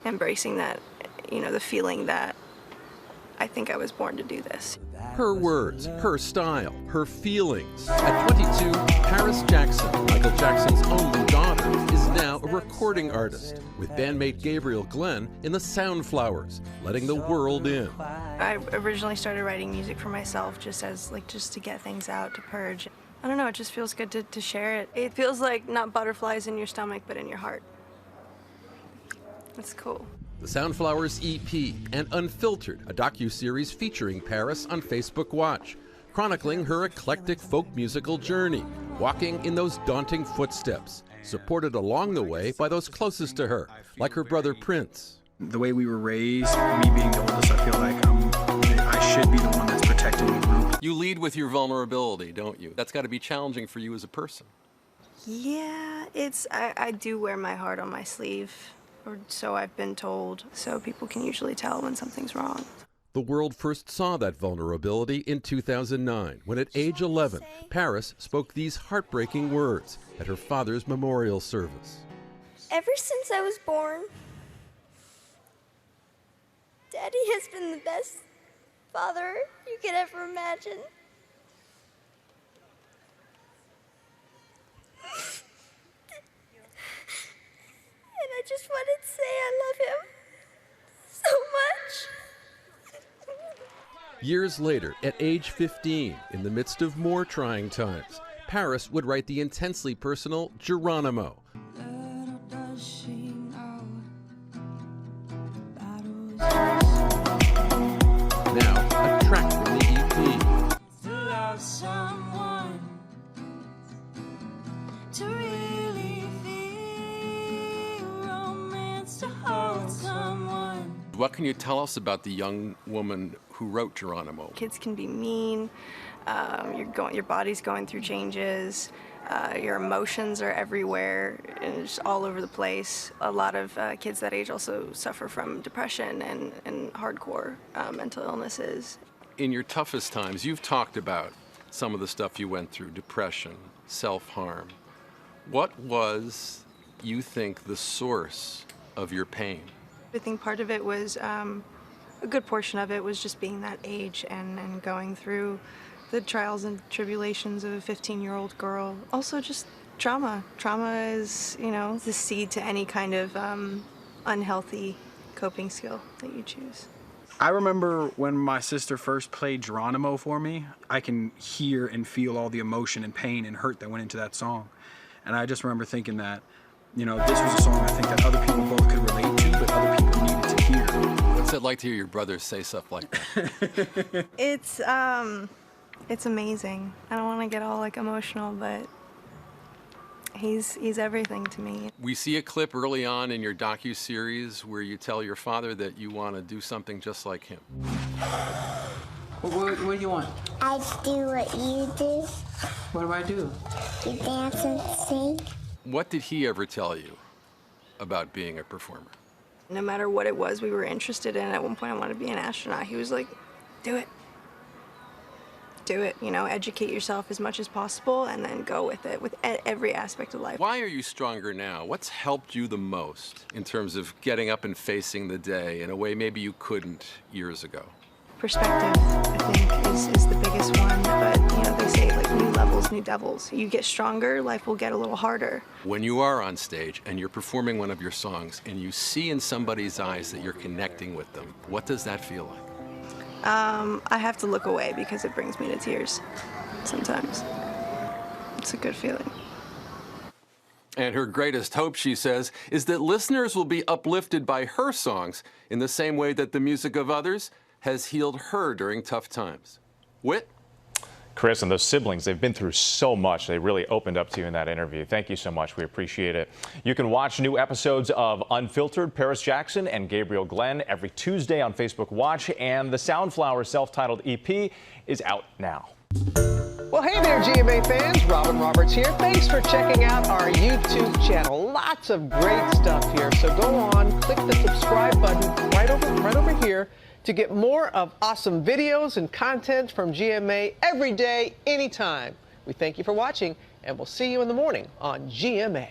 embracing that, the feeling that I think I was born to do this. Her words, her style, her feelings. At 22, Paris Jackson, Michael Jackson's only daughter, is now a recording artist with bandmate Gabriel Glenn in the Soundflowers, letting the world in. I originally started writing music for myself just to get things out, to purge. I don't know, it just feels good to share it. It feels like not butterflies in your stomach, but in your heart. It's cool. The Soundflowers EP and Unfiltered, a docuseries featuring Paris on Facebook Watch, chronicling her eclectic folk musical journey, walking in those daunting footsteps, supported along the way by those closest to her, like her brother Prince. The way we were raised, me being the oldest, I feel like I should be the one that's protecting the group. You lead with your vulnerability, don't you? That's got to be challenging for you as a person. Yeah, I do wear my heart on my sleeve. Or so I've been told, so people can usually tell when something's wrong. The world first saw that vulnerability in 2009, when at age 11, Paris spoke these heartbreaking words at her father's memorial service. Ever since I was born, Daddy has been the best father you could ever imagine. I just wanted to say I love him so much. Years later, at age 15, in the midst of more trying times, Paris would write the intensely personal Geronimo. Now, a track from the EP. To love someone, to really feel romance, to hold someone. What can you tell us about the young woman who wrote Geronimo? Kids can be mean. Your body's going through changes. Your emotions are everywhere and just all over the place. A lot of kids that age also suffer from depression and hardcore mental illnesses. In your toughest times, you've talked about some of the stuff you went through, depression, self-harm. What was, you think, the source of your pain? I think part of it was, a good portion of it was just being that age and going through the trials and tribulations of a 15-year-old girl. Also just trauma. Trauma is, the seed to any kind of unhealthy coping skill that you choose. I remember when my sister first played Geronimo for me, I can hear and feel all the emotion and pain and hurt that went into that song. And I just remember thinking that, this was a song I think that other people both could relate to, but other people needed to hear. What's it like to hear your brother say stuff like that? It's amazing. I don't want to get all emotional, but he's everything to me. We see a clip early on in your docu-series where you tell your father that you want to do something just like him. What do you want? I do what you do. What do I do? You dance and sing. What did he ever tell you about being a performer? No matter what it was we were interested in, at one point I wanted to be an astronaut. He was like, do it. Do it, educate yourself as much as possible and then go with it, with every aspect of life. Why are you stronger now? What's helped you the most in terms of getting up and facing the day in a way maybe you couldn't years ago? Perspective, I think, is the biggest one, but they say new levels, new devils. You get stronger, life will get a little harder. When you are on stage and you're performing one of your songs and you see in somebody's eyes that you're connecting with them, what does that feel like? I have to look away because it brings me to tears sometimes. It's a good feeling. And her greatest hope, she says, is that listeners will be uplifted by her songs in the same way that the music of others has healed her during tough times. Whit? Chris, and those siblings, they've been through so much. They really opened up to you in that interview. Thank you so much. We appreciate it. You can watch new episodes of Unfiltered, Paris Jackson and Gabriel Glenn every Tuesday on Facebook Watch, and the Soundflowers self-titled EP is out now. Well, hey there, GMA fans. Robin Roberts here. Thanks for checking out our YouTube channel. Lots of great stuff here. So go on, click the subscribe button right over here to get more of awesome videos and content from GMA every day, anytime. We thank you for watching, and we'll see you in the morning on GMA.